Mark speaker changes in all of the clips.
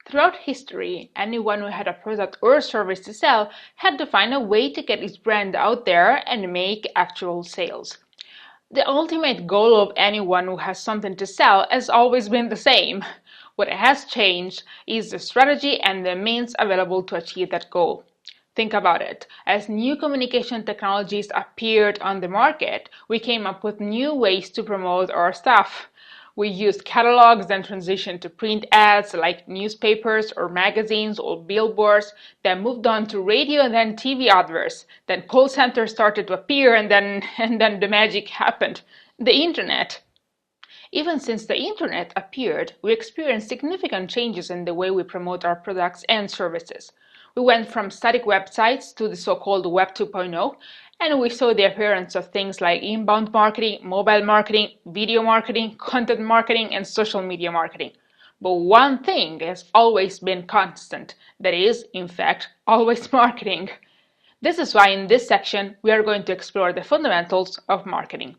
Speaker 1: Throughout history, anyone who had a product or service to sell had to find a way to get his brand out there and make actual sales. The ultimate goal of anyone who has something to sell has always been the same. What has changed is the strategy and the means available to achieve that goal. Think about it. As new communication technologies appeared on the market, we came up with new ways to promote our stuff. We used catalogs, then transitioned to print ads like newspapers or magazines or billboards, then moved on to radio and then TV adverts. Then call centers started to appear and then the magic happened. The internet. Even since the internet appeared, we experienced significant changes in the way we promote our products and services. We went from static websites to the so-called Web 2.0, and we saw the appearance of things like inbound marketing, mobile marketing, video marketing, content marketing, and social media marketing. But one thing has always been constant, that is, in fact, always marketing. This is why in this section we are going to explore the fundamentals of marketing.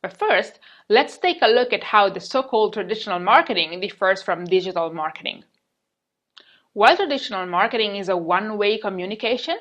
Speaker 1: But first, let's take a look at how the so-called traditional marketing differs from digital marketing. While traditional marketing is a one-way communication,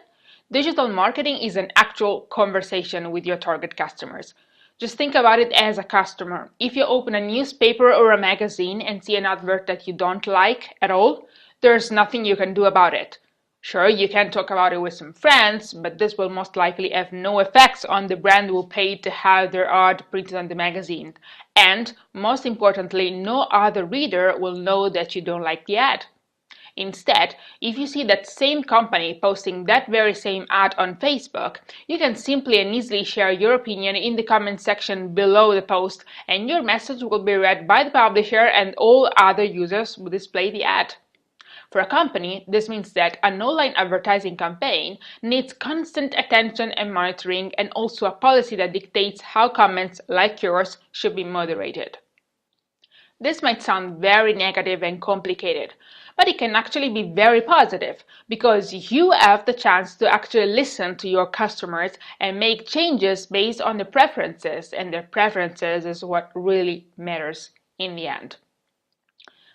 Speaker 1: digital marketing is an actual conversation with your target customers. Just think about it as a customer. If you open a newspaper or a magazine and see an advert that you don't like at all, there's nothing you can do about it. Sure, you can talk about it with some friends, but this will most likely have no effects on the brand who paid to have their ad printed on the magazine. And, most importantly, no other reader will know that you don't like the ad. Instead, if you see that same company posting that very same ad on Facebook, you can simply and easily share your opinion in the comment section below the post, and your message will be read by the publisher and all other users will display the ad. For a company, this means that an online advertising campaign needs constant attention and monitoring, and also a policy that dictates how comments like yours should be moderated. This might sound very negative and complicated, but it can actually be very positive because you have the chance to actually listen to your customers and make changes based on their preferences, and their preferences is what really matters in the end.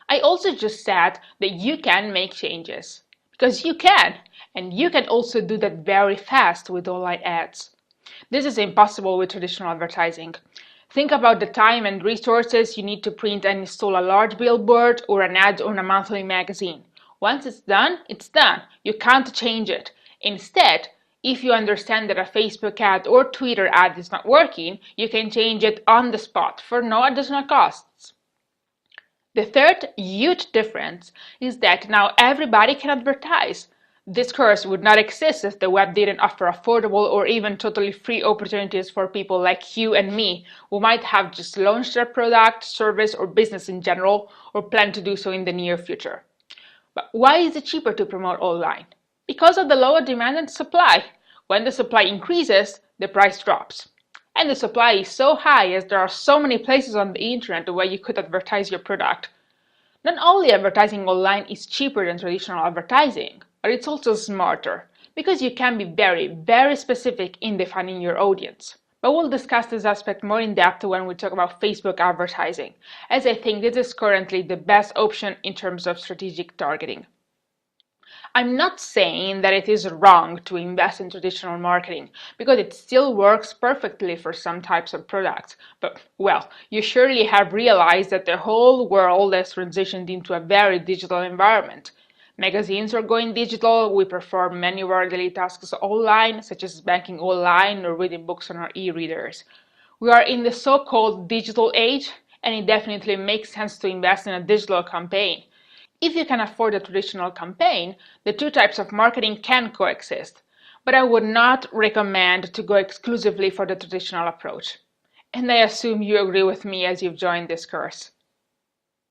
Speaker 1: I also just said that you can make changes, because you can, and you can also do that very fast with online ads. This is impossible with traditional advertising. Think about the time and resources you need to print and install a large billboard or an ad on a monthly magazine. Once it's done, it's done. You can't change it. Instead, if you understand that a Facebook ad or Twitter ad is not working, you can change it on the spot for no additional costs. The third huge difference is that now everybody can advertise. This course would not exist if the web didn't offer affordable or even totally free opportunities for people like you and me, who might have just launched their product, service, or business in general, or plan to do so in the near future. But why is it cheaper to promote online? Because of the lower demand and supply. When the supply increases, the price drops. And the supply is so high as there are so many places on the internet where you could advertise your product. Not only advertising online is cheaper than traditional advertising, but it's also smarter, because you can be very, very specific in defining your audience. But we'll discuss this aspect more in depth when we talk about Facebook advertising, as I think this is currently the best option in terms of strategic targeting. I'm not saying that it is wrong to invest in traditional marketing, because it still works perfectly for some types of products. But, well, you surely have realized that the whole world has transitioned into a very digital environment. Magazines are going digital, we perform many of our daily tasks online, such as banking online or reading books on our e-readers. We are in the so-called digital age, and it definitely makes sense to invest in a digital campaign. If you can afford a traditional campaign, the two types of marketing can coexist, but I would not recommend to go exclusively for the traditional approach. And I assume you agree with me as you've joined this course.